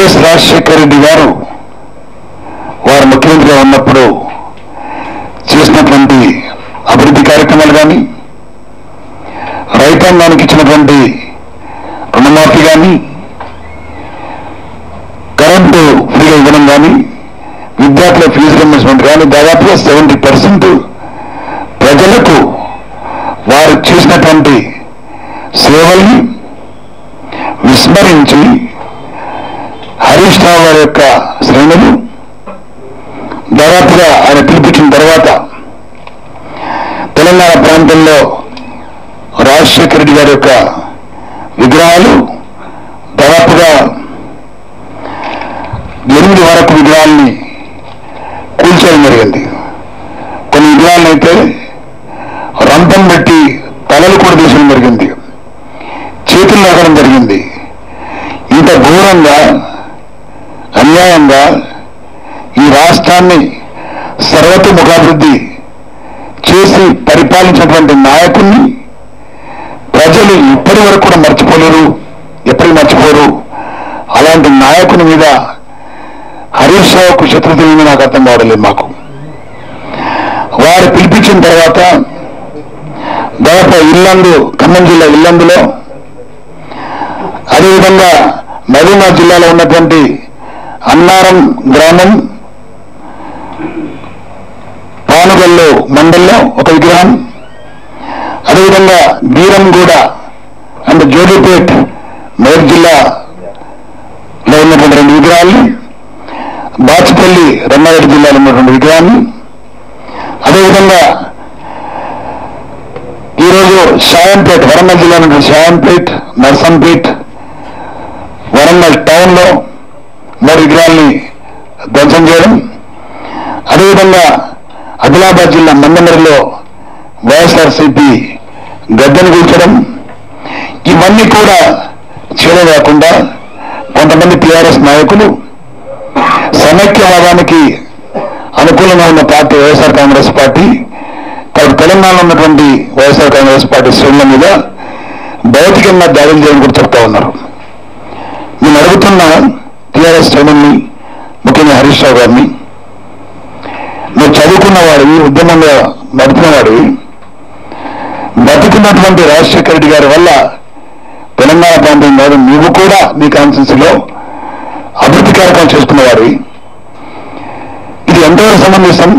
YS Rajasekhara Reddy గారు వారు ముఖ్యమంత్రిగా ఉన్నప్పుడు చేసినటువంటి అభివృద్ధి కార్యక్రమాలు కానీ, రైతాంగానికి ఇచ్చినటువంటి రుణమాఫీ కానీ, కరెంటు ఫ్రీగా ఇవ్వడం కానీ, విద్యార్థుల ఫీజు రియంబర్స్మెంట్ కానీ, దాదాపుగా 70% ప్రజలకు వారు చేసినటువంటి సేవల్ని విస్మరించి హరీష్ రావు గారి యొక్క శ్రేణులు దాదాపుగా ఆయన పిలిపించిన తర్వాత తెలంగాణ ప్రాంతంలో రాజశేఖర రెడ్డి గారి యొక్క విగ్రహాలు దాదాపుగా 8 వరకు విగ్రహాలని కూల్చేయడం జరిగింది. కొన్ని విగ్రహాలను అయితే రంపం పెట్టి తలలు కూడా తీసడం జరిగింది, చేతులు లాగడం జరిగింది. ఇంత ఘోరంగా అన్యాయంగా ఈ రాష్ట్రాన్ని సర్వతోముఖాభివృద్ధి చేసి పరిపాలించినటువంటి నాయకుడిని ప్రజలు ఇప్పటి వరకు కూడా మర్చిపోలేరు, ఎప్పటికీ మర్చిపోరు. అలాంటి నాయకుని మీద హరీష్ రావుకు శత్రుత్వం నాకు అర్థం కావడలేదు. మాకు వారు పిలిపించిన తర్వాత దాదాపు ఇల్లందు, ఖమ్మం జిల్లా ఇల్లందులో, అదేవిధంగా మహబూబాబాద్ జిల్లాలో ఉన్నటువంటి అన్నారం గ్రామం పానుగల్లు మండల్లో ఒక విగ్రహం, అదేవిధంగా బీరంగూడ అంటే జోగిపేట్ మేర్ జిల్లాలో ఉన్నటువంటి 2 విగ్రహాలు, బాచిపల్లి రంగారెడ్డి జిల్లాలో ఉన్నటువంటి విగ్రహాన్ని, అదేవిధంగా ఈరోజు షాయంపేట్ వరంగల్ జిల్లాలో ఉన్నటువంటి షాయంపేట్, నర్సంపేట్, వరంగల్ టౌన్లో 3 విగ్రహాల్ని ధ్వంసం చేయడం, అదేవిధంగా ఆదిలాబాద్ జిల్లా మందమరిలో వైఎస్ఆర్సీపీ గద్దెను కూల్చడం, ఇవన్నీ కూడా చేయడం కాకుండా కొంతమంది టీఆర్ఎస్ నాయకులు సమైక్యవాదానికి అనుకూలంగా ఉన్న పార్టీ వైఎస్ఆర్ కాంగ్రెస్ పార్టీ, కాబట్టి తెలంగాణలో ఉన్నటువంటి వైఎస్ఆర్ కాంగ్రెస్ పార్టీ శ్రేణుల మీద భౌతికంగా దాడులు చేయడం కూడా చెప్తా ఉన్నారు. నేను అడుగుతున్న టీఆర్ఎస్ శ్రేణుల్ని, ముఖ్యంగా హరీష్ రావు గారిని, నువ్వు చదువుకున్నవాడివి, ఉద్యమంగా నడుపుతున్నవాడివి, బతుకున్నటువంటి రాజశేఖర రెడ్డి గారి వల్ల తెలంగాణ ప్రాంతం కాదు, నువ్వు కూడా నీ కాన్స్టిట్యూన్సీలో అభివృద్ధి కార్యక్రమం చేసుకున్నవాడివి. ఇది ఎంతవరకు సమంజసం?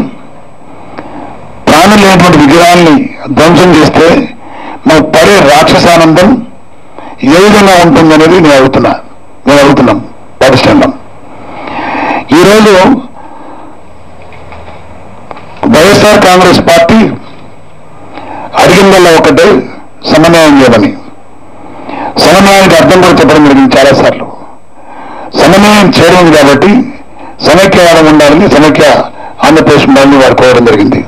ప్రాణం లేనటువంటి విగ్రహాన్ని ధ్వంసం చేస్తే నువ్వు పడే రాక్షసానందం ఏ విధంగా ఉంటుందనేది నేను అడుగుతున్నాం పాటిస్తున్నాం. ఈరోజు వైఎస్ఆర్ కాంగ్రెస్ పార్టీ అడిగిందల్లా ఒకటే, సమన్వయం చేయమని. సమన్వయానికి అర్థం కూడా చెప్పడం జరిగింది చాలాసార్లు. సమన్వయం చేయడం కాబట్టి సమైక్యవాదం ఉండాలని, సమైక్య ఆంధ్రప్రదేశ్ ఉండాలని వారు కోరడం జరిగింది.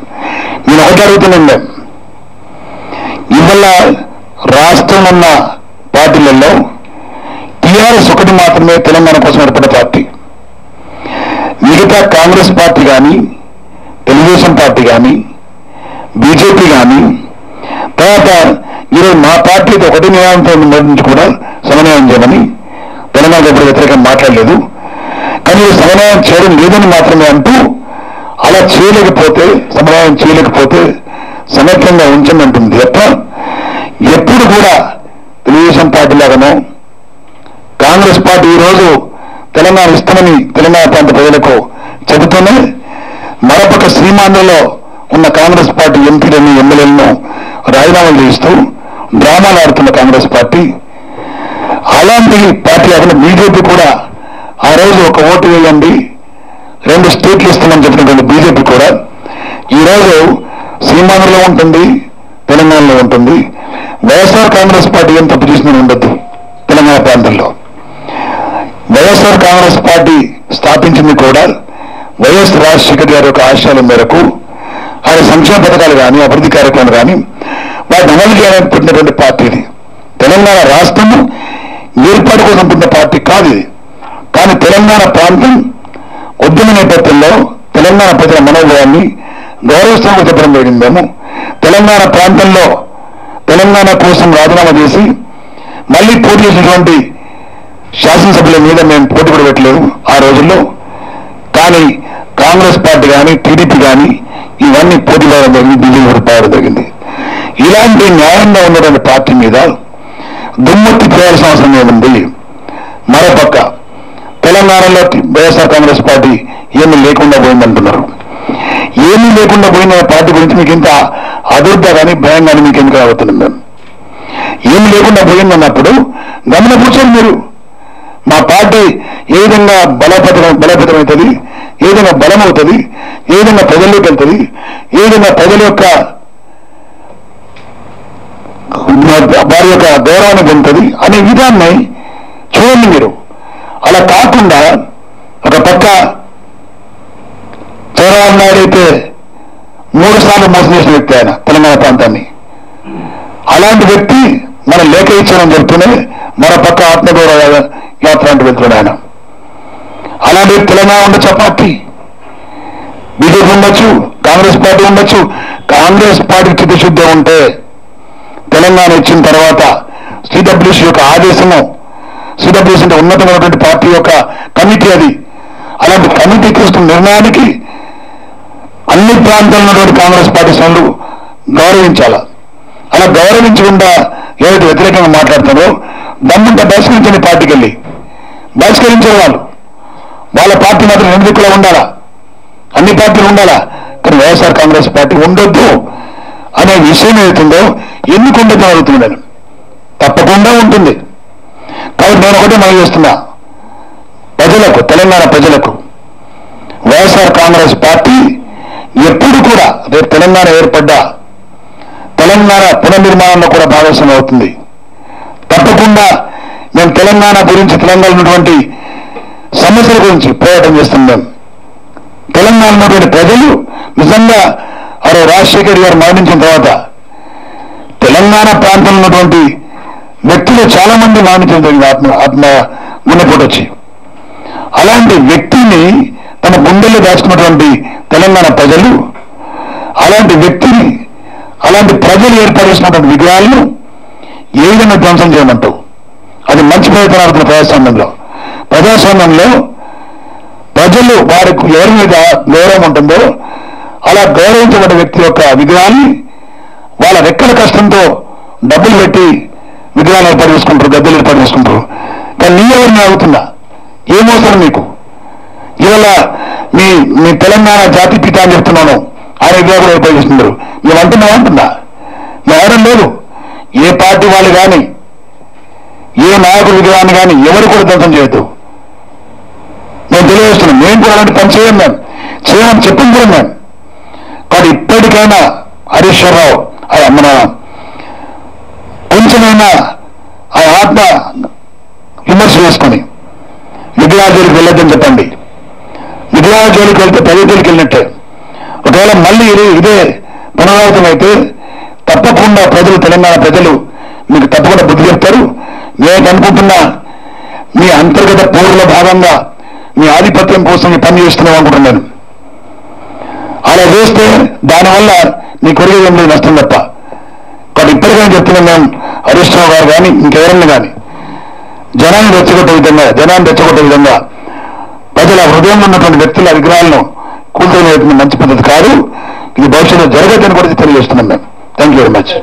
నేను ఒకటి అడుగుతున్నాను, ఇవాళ రాష్ట్రం ఉన్న పార్టీలలో టీఆర్ఎస్ ఒకటి మాత్రమే తెలంగాణ కోసం ఏర్పడిన పార్టీ. మిగతా కాంగ్రెస్ పార్టీ కానీ, తెలుగుదేశం పార్టీ కానీ, బీజేపీ కానీ, తర్వాత ఈరోజు మా పార్టీతో ఒకటి నియాయంతో నుంచి కూడా సమన్వయం చేయమని తెలంగాణలో ఎప్పుడు వ్యతిరేకంగా మాట్లాడలేదు. కానీ సమన్వయం చేయడం లేదని మాత్రమే అంటూ, అలా చేయలేకపోతే, సమన్వయం చేయలేకపోతే సమైక్యంగా ఉంచమంటుంది. ఎప్పుడు కూడా తెలుగుదేశం పార్టీ లాగానో కాంగ్రెస్ పార్టీ ఈరోజు తెలంగాణ ఇస్తామని తెలంగాణ ప్రాంత ప్రజలకు చెబుతూనే మరొక శ్రీమాంధ్రలో ఉన్న కాంగ్రెస్ పార్టీ ఎంపీలను, ఎమ్మెల్యేలను రాజీనామాలు చేస్తూ డ్రామాలు ఆడుతున్న కాంగ్రెస్ పార్టీ, అలాంటి పార్టీ కాకుండా బీజేపీ కూడా ఆ రోజు ఒక ఓటు వేయండి 2 స్టేట్లు ఇస్తామని చెప్పినటువంటి బీజేపీ కూడా ఈరోజు సీమాంధ్రలో ఉంటుంది, తెలంగాణలో ఉంటుంది. వైఎస్ఆర్ కాంగ్రెస్ పార్టీ ఏం తప్పు చేసిందని ఉండద్దు. తెలంగాణ ప్రాంతంలో వైఎస్ఆర్ కాంగ్రెస్ పార్టీ స్థాపించింది కూడా వైఎస్ రాజశేఖర్ గారి యొక్క ఆశయాల మేరకు, ఆయన సంక్షేమ పథకాలు కానీ, అభివృద్ధి కార్యక్రమాలు కానీ వాటిని అమలు చేయాలని పెట్టినటువంటి పార్టీని. తెలంగాణ రాష్ట్రము ఏర్పాటు కోసం పెట్టిన పార్టీ కాదు ఇది. కానీ తెలంగాణ ప్రాంతం ఉద్యమ నేపథ్యంలో తెలంగాణ ప్రజల మనోభావాన్ని గౌరవిస్తామని చెప్పడం జరిగిందేమో. తెలంగాణ ప్రాంతంలో తెలంగాణ కోసం రాజీనామా చేసి మళ్ళీ పోటీ చేసినటువంటి శాసనసభ్యుల మీద మేము పోటీ కూడా పెట్టలేము ఆ రోజుల్లో. కానీ కాంగ్రెస్ పార్టీ కానీ టీడీపీ కానీ ఇవన్నీ పోటీ పడడం జరిగింది, బీజేపీ కూడా పడడం జరిగింది. ఇలాంటి న్యాయంగా ఉన్నటువంటి పార్టీ మీద దుమ్మెత్తి చేయాల్సిన అవసరం ఏముంది? మరోపక్క తెలంగాణలో వైఎస్ఆర్ కాంగ్రెస్ పార్టీ ఏమీ లేకుండా పోయిందంటున్నారు. ఏమీ లేకుండా పోయిన పార్టీ గురించి మీకు ఇంత అదుర్ద కానీ భయం కానీ మీకు ఎందుకు అవుతున్నాం? మేము ఏమి లేకుండా పోయిందన్నప్పుడు గమన కూర్చొని మీరు మా పార్టీ ఏ విధంగా బలోపేతమవుతుంది, ఏ విధంగా బలమవుతుంది, ఏ విధంగా ప్రజల్లోకి వెళ్తుంది, ఏ విధంగా ప్రజల యొక్క వారి యొక్క గౌరవాన్ని పొందుతుంది అనే విధాన్ని చూడండి మీరు. అలా కాకుండా ఒక పక్క చంద్రబాబు నాయుడు అయితే 3 సార్లు మోసం చేసిన వ్యక్తి ఆయన తెలంగాణ ప్రాంతాన్ని. అలాంటి వ్యక్తి మన లేఖ ఇచ్చారని చెప్తూనే మరో పక్క ఆత్మగౌరవ యాత్ర అంటూ వెళ్తున్నాడు ఆయన. అలాంటి తెలంగాణ ఉండొచ్చు, ఆ పార్టీ బీజేపీ ఉండొచ్చు, కాంగ్రెస్ పార్టీ ఉండొచ్చు. కాంగ్రెస్ పార్టీ చిత్తశుద్ధి ఉంటే తెలంగాణ ఇచ్చిన తర్వాత సిడబ్ల్యూసీ యొక్క ఆదేశము, సిడబ్ల్యూసీ అంటే ఉన్నతమైనటువంటి పార్టీ యొక్క కమిటీ, అది అలాంటి కమిటీ తీసుకున్న నిర్ణయానికి అన్ని ప్రాంతాల్లో ఉన్నటువంటి కాంగ్రెస్ పార్టీ శ్రేణులు గౌరవించాలా. అలా గౌరవించకుండా ఏదైతే వ్యతిరేకంగా మాట్లాడుతారో దమ్ముంటే బహిష్కరించండి, పార్టీకి వెళ్ళి బహిష్కరించే వాళ్ళ పార్టీ మాత్రం 2 దిక్కులా ఉండాలా, అన్ని పార్టీలు ఉండాలా. కానీ వైఎస్ఆర్ కాంగ్రెస్ పార్టీ ఉండొద్దు అనే విషయం ఏదైతుందో ఎందుకు ఉండొద్దు అడుగుతుంది నేను. తప్పకుండా ఉంటుంది. కాబట్టి నేను ఒకటే మనం చేస్తున్నా, ప్రజలకు, తెలంగాణ ప్రజలకు వైఎస్ఆర్ కాంగ్రెస్ పార్టీ ఎప్పుడు కూడా రేపు తెలంగాణ ఏర్పడ్డా తెలంగాణ పునర్నిర్మాణంలో కూడా భాగస్వామ్యం అవుతుంది. తప్పకుండా మేము తెలంగాణ గురించి, తెలంగాణ ఉన్నటువంటి సమస్యల గురించి పోరాటం చేస్తున్నాం. తెలంగాణ ఉన్నటువంటి ప్రజలు నిజంగా రాజశేఖర్ గారు మరణించిన తర్వాత తెలంగాణ ప్రాంతంలో ఉన్నటువంటి వ్యక్తులు చాలా మంది మరణించడం జరిగింది, ఆత్మ గుండెపోటు వచ్చి. అలాంటి వ్యక్తిని తమ గుండెల్లో దాచుకున్నటువంటి తెలంగాణ ప్రజలు అలాంటి వ్యక్తిని, అలాంటి ప్రజలు ఏర్పాటు చేసినటువంటి విగ్రహాలను ఏ విధంగా ధ్వంసం చేయమంటావు? అది మంచి ప్రయత్నం. ప్రజాస్వామ్యంలో ప్రజలు వారికి ఎవరి మీద గౌరవం ఉంటుందో అలా గౌరవించబడ్డ వ్యక్తి యొక్క విగ్రహాన్ని వాళ్ళ రెక్కల కష్టంతో డబ్బులు పెట్టి విగ్రహాలు ఏర్పాటు చేసుకుంటారు, గద్దెలు ఏర్పాటు చేసుకుంటారు. కానీ నీ ఎవరిని అడుగుతున్నా, ఏమవసరం నీకు? ఇవాళ మీ తెలంగాణ జాతి పిత అని చెప్తున్నాను, ఆయన విగ్రహం కూడా ఏర్పాటు చేస్తున్నారు. మేము అంటున్నా ఎవరం లేదు. ఏ పార్టీ వాళ్ళు కానీ, ఏ నాయకుడి విగ్రహాన్ని కానీ ఎవరు కూడా ధ్వంసం చేయొద్దు. మేము తెలియజేస్తున్నాం. మేము కూడా అలాంటి పని చేయమని చెప్పింది కూడా మేము. కానీ ఇప్పటికైనా హరీష్ రావు మన కొంచెమైనా ఆ ఆత్మ విమర్శ చేసుకొని విగ్రహాల జోలికి వెళ్ళొద్దని చెప్పండి. విగ్రహాల జోలికి వెళ్తే ప్రజల జోలికి వెళ్ళినట్టే. ఒకవేళ మళ్ళీ ఇదే పునరావృతం అయితే తప్పకుండా ప్రజలు, తెలంగాణ ప్రజలు మీకు తప్పకుండా బుద్ధి చెప్తారు. నేను అనుకుంటున్నా మీ అంతర్గత పోరుల భాగంగా మీ ఆధిపత్యం కోసం పని చేస్తున్నాం అనుకుంటున్నాను. అలా చేస్తే దానివల్ల నీ కొరిగేది ఏం లేదు, నష్టం తప్ప. కాబట్టి ఇప్పటికైనా చెప్తున్నాం మేము, హరీష్ రావు గారు కానీ ఇంకెవరన్నా కానీ జనాన్ని రెచ్చగొట్టే విధంగా ప్రజల హృదయంలో ఉన్నటువంటి వ్యక్తుల విగ్రహాలను కూల్చొని మంచి పద్ధతి కాదు. ఇది భవిష్యత్తులో జరగదని కూడా తెలియజేస్తున్నాం మేము. Thank you very much.